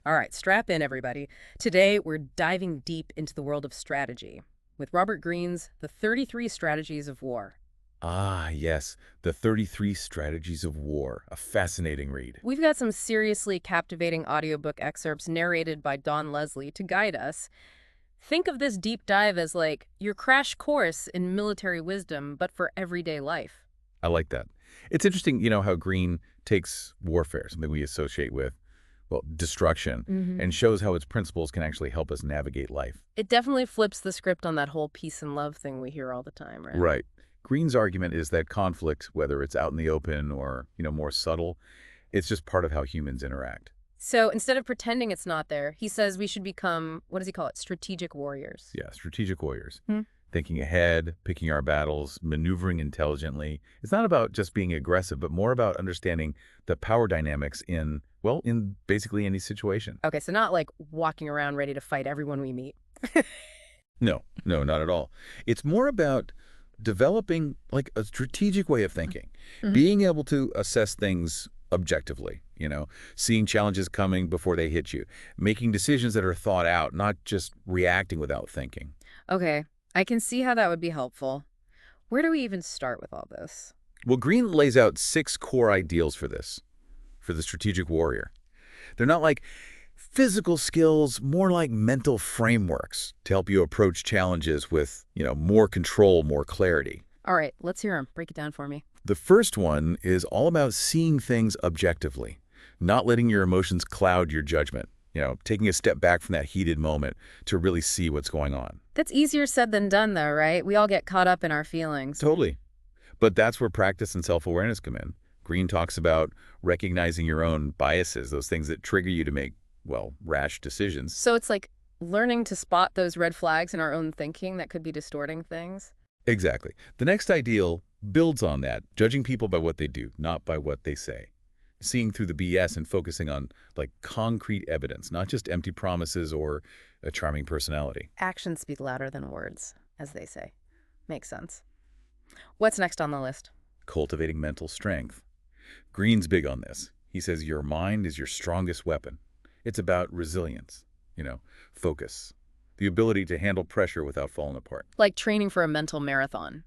All right, strap in, everybody. Today, we're diving deep into the world of strategy with Robert Greene's The 33 Strategies of War. Ah, yes, The 33 Strategies of War, a fascinating read. We've got some seriously captivating audiobook excerpts narrated by Don Leslie to guide us. Think of this deep dive as like your crash course in military wisdom, but for everyday life. I like that. It's interesting, how Green takes warfare, something we associate with, well, destruction, hmm and shows how its principles can actually help us navigate life. It definitely flips the script on that whole peace and love thing we hear all the time, right? Right. Green's argument is that conflict, whether it's out in the open or, more subtle, it's just part of how humans interact. So instead of pretending it's not there, he says we should become, what does he call it? Strategic warriors. Yeah, strategic warriors. Hmm. Thinking ahead, picking our battles, maneuvering intelligently. It's not about just being aggressive, but more about understanding the power dynamics in basically any situation. Okay, so not like walking around ready to fight everyone we meet. No, no, not at all. It's more about developing like a strategic way of thinking, Mhm. being able to assess things objectively, seeing challenges coming before they hit you, making decisions that are thought out, not just reacting without thinking. Okay, I can see how that would be helpful. Where do we even start with all this? Well, Green lays out 6 core ideals for this, for the strategic warrior. They're not like physical skills, more like mental frameworks to help you approach challenges with, more control, more clarity. All right, let's hear him. Break it down for me. The first one is all about seeing things objectively, not letting your emotions cloud your judgment, taking a step back from that heated moment to really see what's going on. That's easier said than done, though, right? We all get caught up in our feelings. Totally. But that's where practice and self-awareness come in. Green talks about recognizing your own biases, those things that trigger you to make, well, rash decisions. So it's like learning to spot those red flags in our own thinking that could be distorting things. Exactly. The next ideal builds on that, judging people by what they do, not by what they say. Seeing through the BS and focusing on like concrete evidence, not just empty promises or a charming personality. Actions speak louder than words, as they say. Makes sense. What's next on the list? Cultivating mental strength. Green's big on this. He says your mind is your strongest weapon. It's about resilience, focus, the ability to handle pressure without falling apart. Like training for a mental marathon,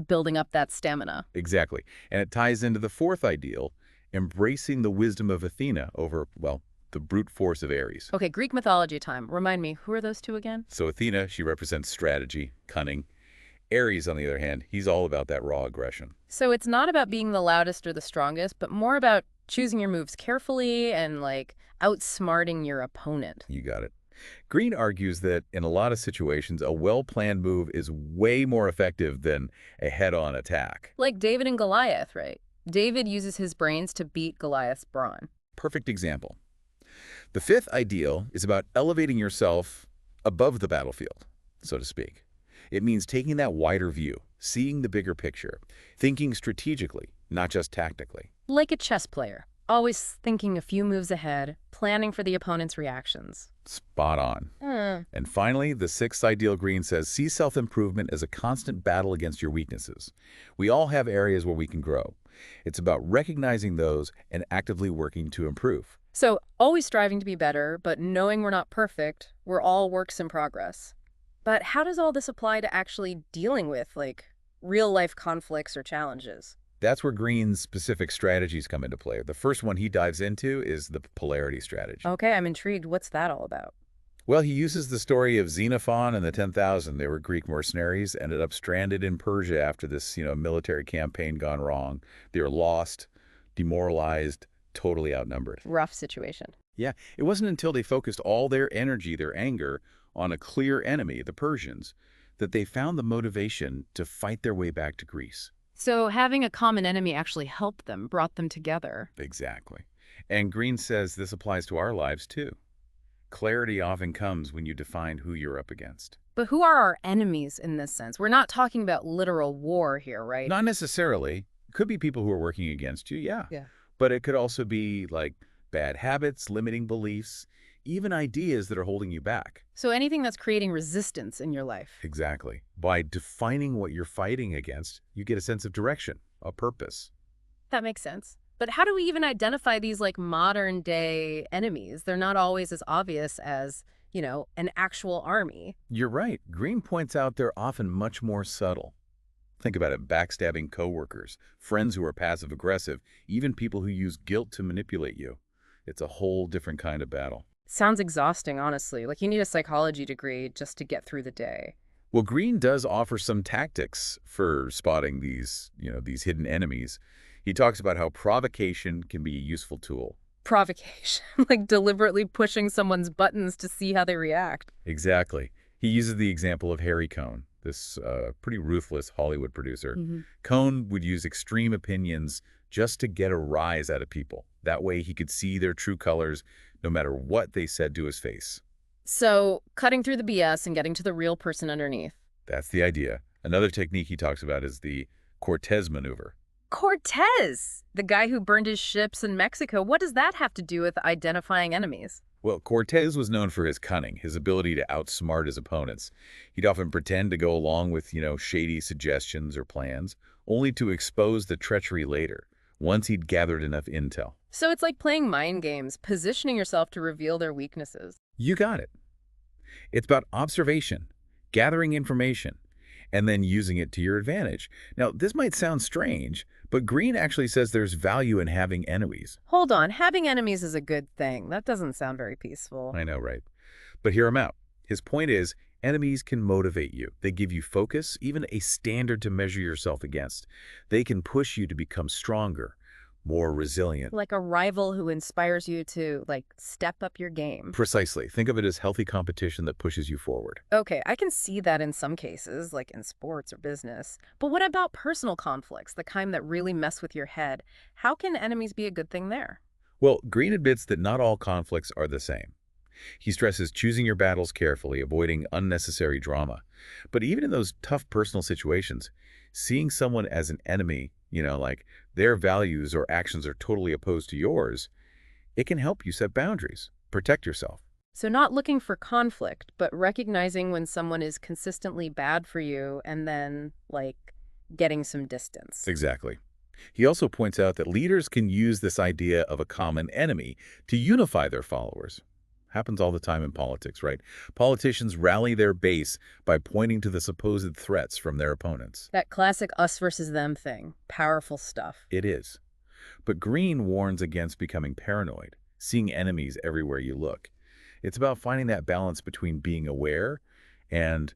building up that stamina. Exactly. And it ties into the fourth ideal, embracing the wisdom of Athena over, well, the brute force of Ares. Okay, Greek mythology time. Remind me, who are those two again? So Athena, she represents strategy, cunning. Ares, on the other hand, he's all about that raw aggression. So it's not about being the loudest or the strongest, but more about choosing your moves carefully and like outsmarting your opponent. You got it. Green argues that in a lot of situations, a well-planned move is way more effective than a head-on attack. Like David and Goliath, right? David uses his brains to beat Goliath's brawn. Perfect example. The fifth ideal is about elevating yourself above the battlefield, so to speak. It means taking that wider view, seeing the bigger picture, thinking strategically, not just tactically. Like a chess player, always thinking a few moves ahead, planning for the opponent's reactions. Spot on. And finally, the sixth ideal, Green says, see self-improvement as a constant battle against your weaknesses. We all have areas where we can grow. It's about recognizing those and actively working to improve. So always striving to be better, but knowing we're not perfect, we're all works in progress. But how does all this apply to actually dealing with, like, real-life conflicts or challenges? That's where Green's specific strategies come into play. The first one he dives into is the polarity strategy. Okay, I'm intrigued. What's that all about? Well, he uses the story of Xenophon and the 10,000. They were Greek mercenaries, ended up stranded in Persia after this, military campaign gone wrong. They were lost, demoralized, totally outnumbered. Rough situation. Yeah, it wasn't until they focused all their energy, their anger, on a clear enemy, the Persians, that they found the motivation to fight their way back to Greece. So having a common enemy actually helped them, brought them together. Exactly. And Green says this applies to our lives too. Clarity often comes when you define who you're up against. But who are our enemies in this sense? We're not talking about literal war here, right? Not necessarily. It could be people who are working against you, yeah. Yeah. But it could also be like bad habits, limiting beliefs, even ideas that are holding you back. So anything that's creating resistance in your life. Exactly. By defining what you're fighting against, you get a sense of direction, a purpose. That makes sense. But how do we even identify these like modern day enemies? They're not always as obvious as, an actual army. You're right. Greene points out they're often much more subtle. Think about it, backstabbing coworkers, friends who are passive-aggressive, even people who use guilt to manipulate you. It's a whole different kind of battle. Sounds exhausting, honestly. Like you need a psychology degree just to get through the day. Well, Greene does offer some tactics for spotting these hidden enemies. He talks about how provocation can be a useful tool. Provocation, like deliberately pushing someone's buttons to see how they react. Exactly. He uses the example of Harry Cohn, this pretty ruthless Hollywood producer. Hmm. Cohn would use extreme opinions just to get a rise out of people. That way he could see their true colors no matter what they said to his face. So, cutting through the BS and getting to the real person underneath. That's the idea. Another technique he talks about is the Cortez maneuver. Cortez, the guy who burned his ships in Mexico, what does that have to do with identifying enemies? Well, Cortez was known for his cunning, his ability to outsmart his opponents. He'd often pretend to go along with, shady suggestions or plans, only to expose the treachery later, once he'd gathered enough intel. So it's like playing mind games, positioning yourself to reveal their weaknesses. You got it. It's about observation, gathering information, and then using it to your advantage. Now, this might sound strange, but Greene actually says there's value in having enemies. Hold on, having enemies is a good thing. That doesn't sound very peaceful. I know, right? But hear him out. His point is, enemies can motivate you. They give you focus, even a standard to measure yourself against. They can push you to become stronger, more resilient. Like a rival who inspires you to, step up your game. Precisely. Think of it as healthy competition that pushes you forward. Okay, I can see that in some cases, like in sports or business. But what about personal conflicts, the kind that really mess with your head? How can enemies be a good thing there? Well, Greene admits that not all conflicts are the same. He stresses choosing your battles carefully, avoiding unnecessary drama. But even in those tough personal situations, seeing someone as an enemy, like their values or actions are totally opposed to yours, it can help you set boundaries, protect yourself. So not looking for conflict, but recognizing when someone is consistently bad for you and then, getting some distance. Exactly. He also points out that leaders can use this idea of a common enemy to unify their followers. Happens all the time in politics, right? Politicians rally their base by pointing to the supposed threats from their opponents. That classic us versus them thing. Powerful stuff. It is. But Greene warns against becoming paranoid, seeing enemies everywhere you look. It's about finding that balance between being aware and,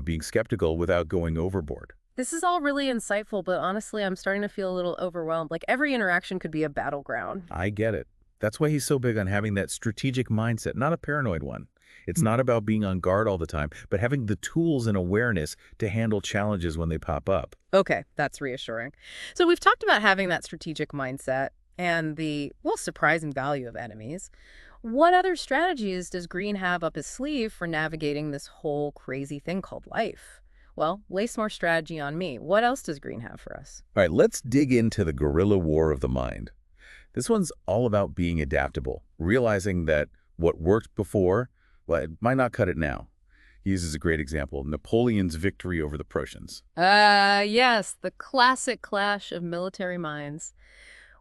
being skeptical without going overboard. This is all really insightful, but honestly, I'm starting to feel a little overwhelmed. Like every interaction could be a battleground. I get it. That's why he's so big on having that strategic mindset, not a paranoid one. It's not about being on guard all the time, but having the tools and awareness to handle challenges when they pop up. Okay, that's reassuring. So we've talked about having that strategic mindset and the, surprising value of enemies. What other strategies does Greene have up his sleeve for navigating this whole crazy thing called life? Well, lay some more strategy on me. What else does Greene have for us? All right, let's dig into the guerrilla war of the mind. This one's all about being adaptable, realizing that what worked before, well, it might not cut it now. He uses a great example, Napoleon's victory over the Prussians. Yes, the classic clash of military minds.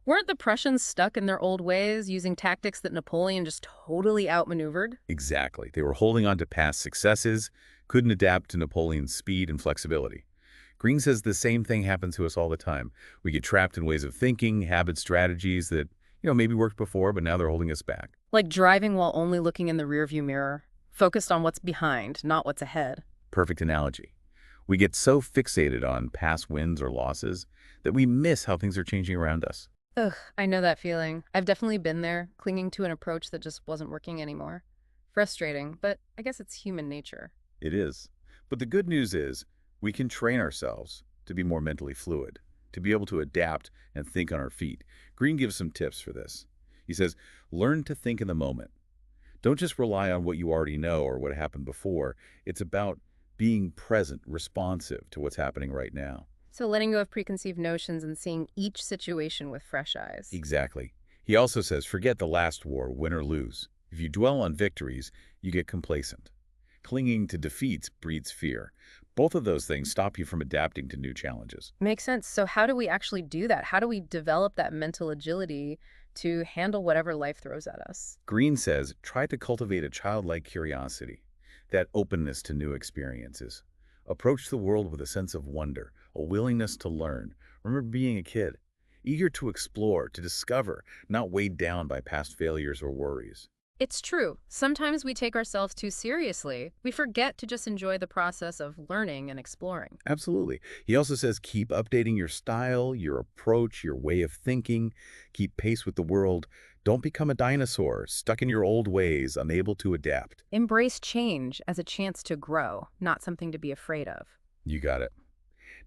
Weren't the Prussians stuck in their old ways, using tactics that Napoleon just totally outmaneuvered? Exactly. They were holding on to past successes, couldn't adapt to Napoleon's speed and flexibility. Greene says the same thing happens to us all the time. We get trapped in ways of thinking, habits, strategies that, maybe worked before, but now they're holding us back. Like driving while only looking in the rearview mirror, focused on what's behind, not what's ahead. Perfect analogy. We get so fixated on past wins or losses that we miss how things are changing around us. Ugh, I know that feeling. I've definitely been there, clinging to an approach that just wasn't working anymore. Frustrating, but I guess it's human nature. It is. But the good news is we can train ourselves to be more mentally fluid, to be able to adapt and think on our feet. Greene gives some tips for this. He says, learn to think in the moment. Don't just rely on what you already know or what happened before. It's about being present, responsive to what's happening right now. So letting go of preconceived notions and seeing each situation with fresh eyes. Exactly. He also says, forget the last war, win or lose. If you dwell on victories, you get complacent. Clinging to defeats breeds fear. Both of those things stop you from adapting to new challenges. Makes sense. So how do we actually do that? How do we develop that mental agility to handle whatever life throws at us? Greene says, try to cultivate a childlike curiosity, that openness to new experiences. Approach the world with a sense of wonder, a willingness to learn. Remember being a kid, eager to explore, to discover, not weighed down by past failures or worries. It's true. Sometimes we take ourselves too seriously. We forget to just enjoy the process of learning and exploring. Absolutely. He also says keep updating your style, your approach, your way of thinking. Keep pace with the world. Don't become a dinosaur, stuck in your old ways, unable to adapt. Embrace change as a chance to grow, not something to be afraid of. You got it.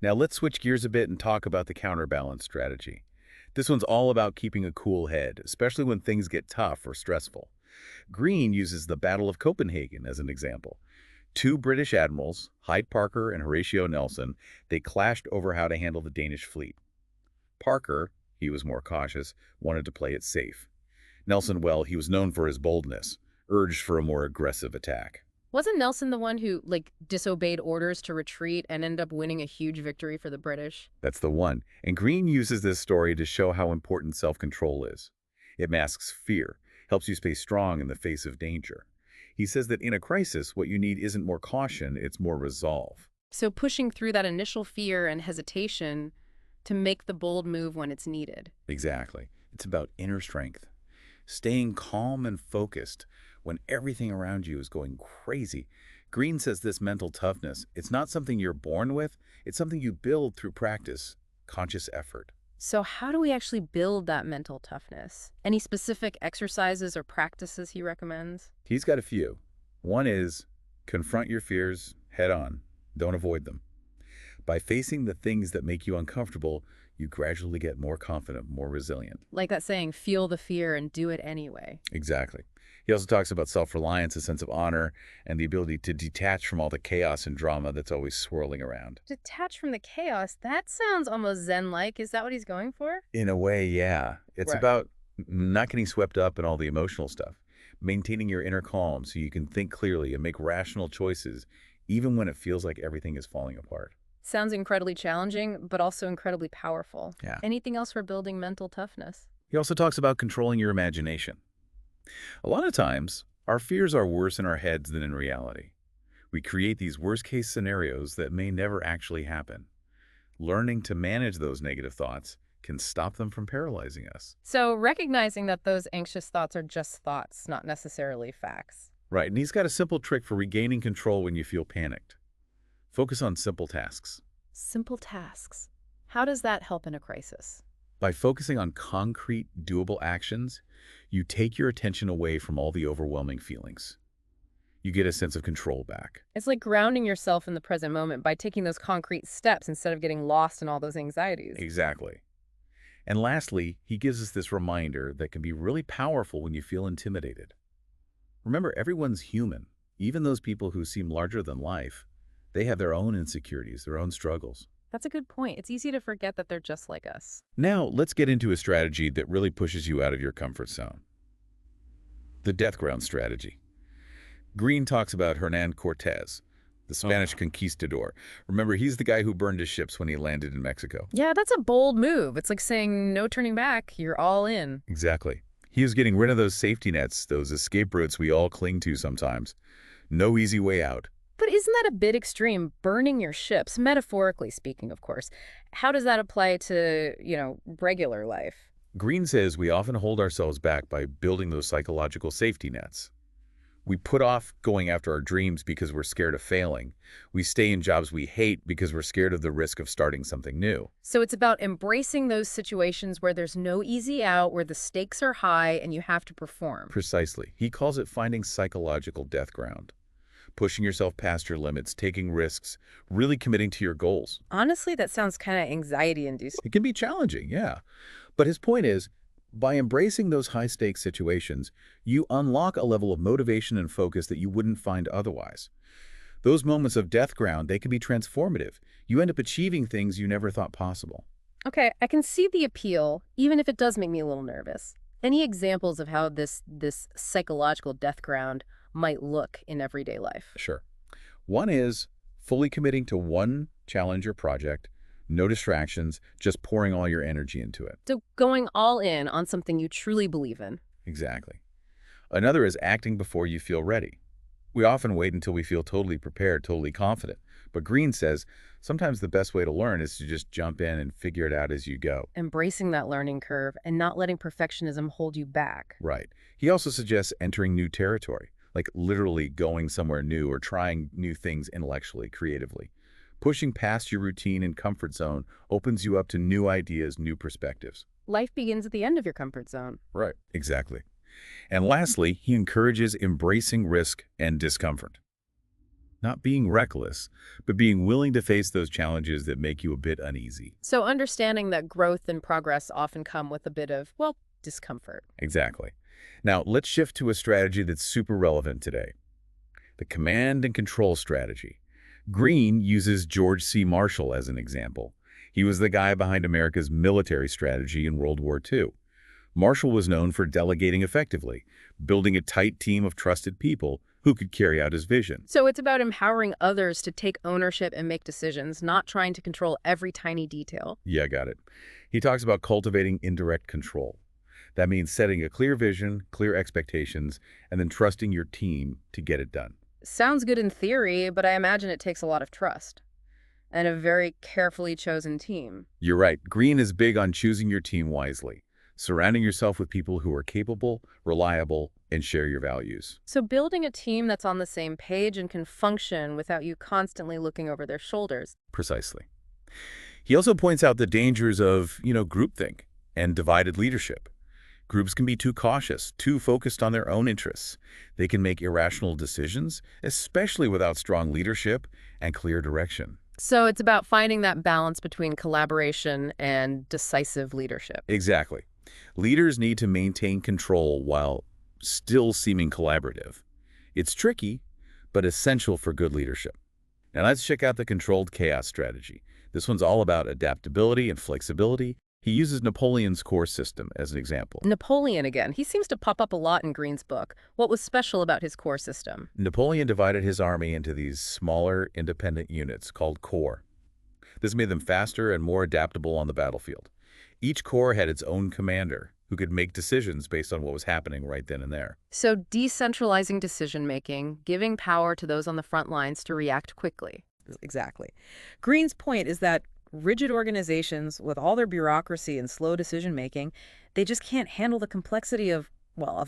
Now let's switch gears a bit and talk about the counterbalance strategy. This one's all about keeping a cool head, especially when things get tough or stressful. Greene uses the Battle of Copenhagen as an example. Two British admirals, Hyde Parker and Horatio Nelson, they clashed over how to handle the Danish fleet. Parker, he was more cautious, wanted to play it safe. Nelson, well, he was known for his boldness, urged for a more aggressive attack. Wasn't Nelson the one who, disobeyed orders to retreat and ended up winning a huge victory for the British? That's the one. And Greene uses this story to show how important self-control is. It masks fear, helps you stay strong in the face of danger. He says that in a crisis, what you need isn't more caution, it's more resolve. So pushing through that initial fear and hesitation to make the bold move when it's needed. Exactly. It's about inner strength. Staying calm and focused when everything around you is going crazy. Greene says this mental toughness, it's not something you're born with, it's something you build through practice, conscious effort. So how do we actually build that mental toughness? Any specific exercises or practices he recommends? He's got a few. One is confront your fears head on. Don't avoid them. By facing the things that make you uncomfortable, you gradually get more confident, more resilient. Like that saying, feel the fear and do it anyway. Exactly. He also talks about self-reliance, a sense of honor, and the ability to detach from all the chaos and drama that's always swirling around. Detach from the chaos? That sounds almost Zen-like. Is that what he's going for? In a way, yeah. It's Right. about not getting swept up in all the emotional stuff, maintaining your inner calm so you can think clearly and make rational choices, even when it feels like everything is falling apart. Sounds incredibly challenging, but also incredibly powerful. Yeah. Anything else for building mental toughness? He also talks about controlling your imagination. A lot of times, our fears are worse in our heads than in reality. We create these worst-case scenarios that may never actually happen. Learning to manage those negative thoughts can stop them from paralyzing us. So recognizing that those anxious thoughts are just thoughts, not necessarily facts. Right, and he's got a simple trick for regaining control when you feel panicked. Focus on simple tasks. Simple tasks. How does that help in a crisis? By focusing on concrete, doable actions, you take your attention away from all the overwhelming feelings. You get a sense of control back. It's like grounding yourself in the present moment by taking those concrete steps instead of getting lost in all those anxieties. Exactly. And lastly, he gives us this reminder that can be really powerful when you feel intimidated. Remember, everyone's human. Even those people who seem larger than life, they have their own insecurities, their own struggles. That's a good point. It's easy to forget that they're just like us. Now, let's get into a strategy that really pushes you out of your comfort zone. The death ground strategy. Greene talks about Hernan Cortez, the Spanish conquistador. Remember, he's the guy who burned his ships when he landed in Mexico. Yeah, that's a bold move. It's like saying no turning back. You're all in. Exactly. He was getting rid of those safety nets, those escape routes we all cling to sometimes. No easy way out. But isn't that a bit extreme, burning your ships, metaphorically speaking, of course? How does that apply to, regular life? Greene says we often hold ourselves back by building those psychological safety nets. We put off going after our dreams because we're scared of failing. We stay in jobs we hate because we're scared of the risk of starting something new. So it's about embracing those situations where there's no easy out, where the stakes are high and you have to perform. Precisely. He calls it finding psychological death ground. Pushing yourself past your limits, taking risks, really committing to your goals. Honestly, that sounds kind of anxiety-inducing. It can be challenging, yeah. But his point is, by embracing those high-stakes situations, you unlock a level of motivation and focus that you wouldn't find otherwise. Those moments of death ground, they can be transformative. You end up achieving things you never thought possible. Okay, I can see the appeal, even if it does make me a little nervous. Any examples of how this psychological death ground might look in everyday life? Sure. One is fully committing to one challenge or project, no distractions, just pouring all your energy into it. So going all in on something you truly believe in. Exactly. Another is acting before you feel ready. We often wait until we feel totally prepared, totally confident. But Green says sometimes the best way to learn is to just jump in and figure it out as you go. Embracing that learning curve and not letting perfectionism hold you back. Right. He also suggests entering new territory, like literally going somewhere new or trying new things intellectually, creatively. Pushing past your routine and comfort zone opens you up to new ideas, new perspectives. Life begins at the end of your comfort zone. Right. Exactly. And lastly, he encourages embracing risk and discomfort. Not being reckless, but being willing to face those challenges that make you a bit uneasy. So understanding that growth and progress often come with a bit of, well, discomfort. Exactly. Now, let's shift to a strategy that's super relevant today. The command and control strategy. Greene uses George C. Marshall as an example. He was the guy behind America's military strategy in World War II. Marshall was known for delegating effectively, building a tight team of trusted people who could carry out his vision. So it's about empowering others to take ownership and make decisions, not trying to control every tiny detail. Yeah, got it. He talks about cultivating indirect control. That means setting a clear vision, clear expectations, and then trusting your team to get it done. Sounds good in theory, but I imagine it takes a lot of trust and a very carefully chosen team. You're right. Greene is big on choosing your team wisely, surrounding yourself with people who are capable, reliable, and share your values. So building a team that's on the same page and can function without you constantly looking over their shoulders. Precisely. He also points out the dangers of, groupthink and divided leadership. Groups can be too cautious, too focused on their own interests. They can make irrational decisions, especially without strong leadership and clear direction. So it's about finding that balance between collaboration and decisive leadership. Exactly. Leaders need to maintain control while still seeming collaborative. It's tricky, but essential for good leadership. Now let's check out the controlled chaos strategy. This one's all about adaptability and flexibility. He uses Napoleon's core system as an example. Napoleon again. He seems to pop up a lot in Greene's book. What was special about his core system? Napoleon divided his army into these smaller, independent units called corps. This made them faster and more adaptable on the battlefield. Each corps had its own commander, who could make decisions based on what was happening right then and there. So decentralizing decision-making, giving power to those on the front lines to react quickly. Exactly. Greene's point is that rigid organizations, with all their bureaucracy and slow decision-making, they just can't handle the complexity of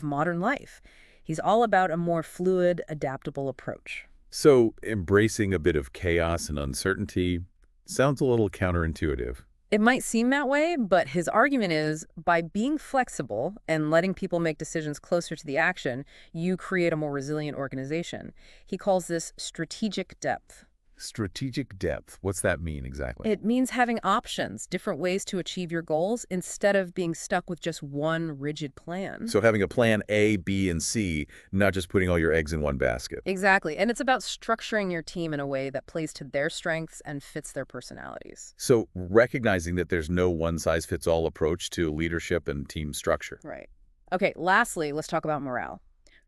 modern life. He's all about a more fluid, adaptable approach. So embracing a bit of chaos and uncertainty sounds a little counterintuitive. It might seem that way, but his argument is by being flexible and letting people make decisions closer to the action, you create a more resilient organization. He calls this strategic depth. Strategic depth, what's that mean exactly? It means having options, different ways to achieve your goals, instead of being stuck with just one rigid plan. So having a plan A, B, and C, not just putting all your eggs in one basket. Exactly. And it's about structuring your team in a way that plays to their strengths and fits their personalities. So recognizing that there's no one-size-fits-all approach to leadership and team structure. Right. Okay, lastly, let's talk about morale.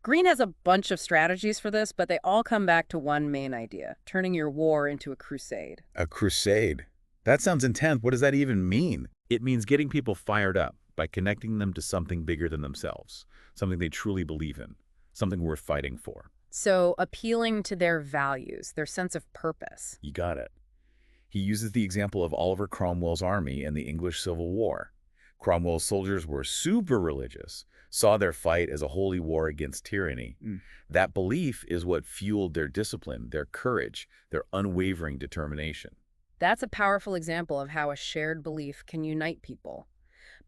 Greene has a bunch of strategies for this, but they all come back to one main idea, turning your war into a crusade. A crusade. That sounds intense. What does that even mean? It means getting people fired up by connecting them to something bigger than themselves, something they truly believe in, something worth fighting for. So appealing to their values, their sense of purpose. You got it. He uses the example of Oliver Cromwell's army in the English Civil War. Cromwell's soldiers were super religious, saw their fight as a holy war against tyranny. That belief is what fueled their discipline, their courage, their unwavering determination. That's a powerful example of how a shared belief can unite people.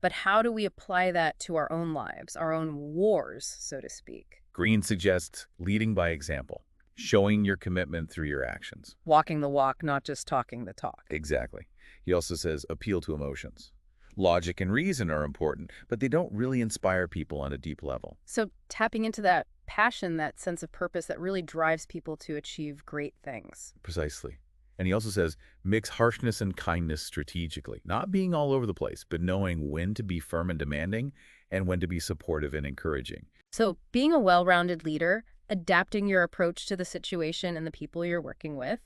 But how do we apply that to our own lives, our own wars, so to speak? Greene suggests leading by example, showing your commitment through your actions. Walking the walk, not just talking the talk. Exactly. He also says appeal to emotions. Logic and reason are important, but they don't really inspire people on a deep level. So tapping into that passion, that sense of purpose that really drives people to achieve great things. Precisely. And he also says mix harshness and kindness strategically, not being all over the place, but knowing when to be firm and demanding and when to be supportive and encouraging. So being a well-rounded leader, adapting your approach to the situation and the people you're working with,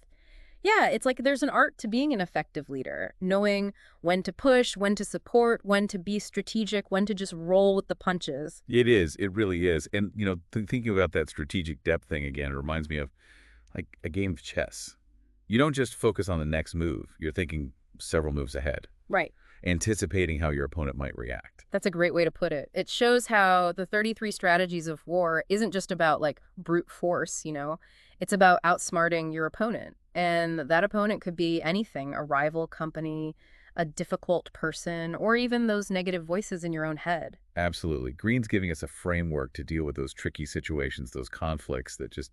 Yeah, it's like there's an art to being an effective leader, knowing when to push, when to support, when to be strategic, when to just roll with the punches. It is. It really is. And, thinking about that strategic depth thing again, it reminds me of like a game of chess. You don't just focus on the next move. You're thinking several moves ahead, Right. anticipating how your opponent might react. That's a great way to put it. It shows how the 33 strategies of war isn't just about like brute force, it's about outsmarting your opponent. And that opponent could be anything, a rival company, a difficult person, or even those negative voices in your own head. Absolutely. Green's giving us a framework to deal with those tricky situations, those conflicts that just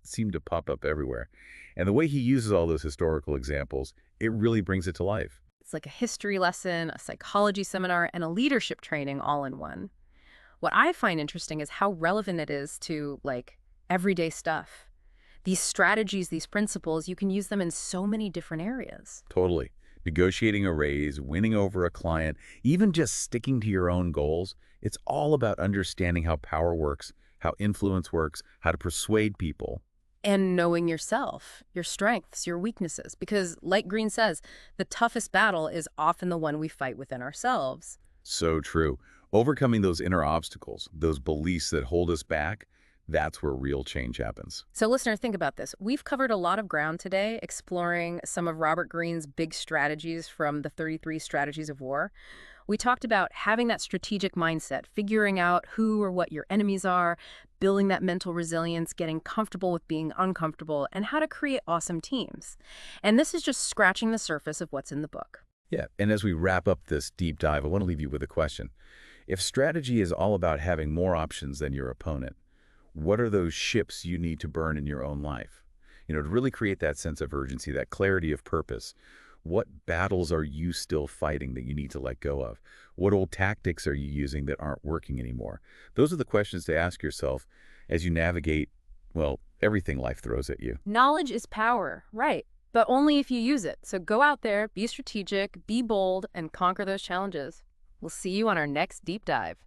seem to pop up everywhere. And the way he uses all those historical examples, it really brings it to life. It's like a history lesson, a psychology seminar, and a leadership training all in one. What I find interesting is how relevant it is to like everyday stuff. These strategies, these principles, you can use them in so many different areas. Totally. Negotiating a raise, winning over a client, even just sticking to your own goals, it's all about understanding how power works, how influence works, how to persuade people. And knowing yourself, your strengths, your weaknesses. Because, like Green says, the toughest battle is often the one we fight within ourselves. So true. Overcoming those inner obstacles, those beliefs that hold us back, that's where real change happens. So, listener, think about this. We've covered a lot of ground today exploring some of Robert Greene's big strategies from the 33 Strategies of War. We talked about having that strategic mindset, figuring out who or what your enemies are, building that mental resilience, getting comfortable with being uncomfortable, and how to create awesome teams. And this is just scratching the surface of what's in the book. Yeah, and as we wrap up this deep dive, I want to leave you with a question. If strategy is all about having more options than your opponent, what are those ships you need to burn in your own life? To really create that sense of urgency, that clarity of purpose. What battles are you still fighting that you need to let go of? What old tactics are you using that aren't working anymore? Those are the questions to ask yourself as you navigate, well, everything life throws at you. Knowledge is power, right? But only if you use it. So go out there, be strategic, be bold, and conquer those challenges. We'll see you on our next deep dive.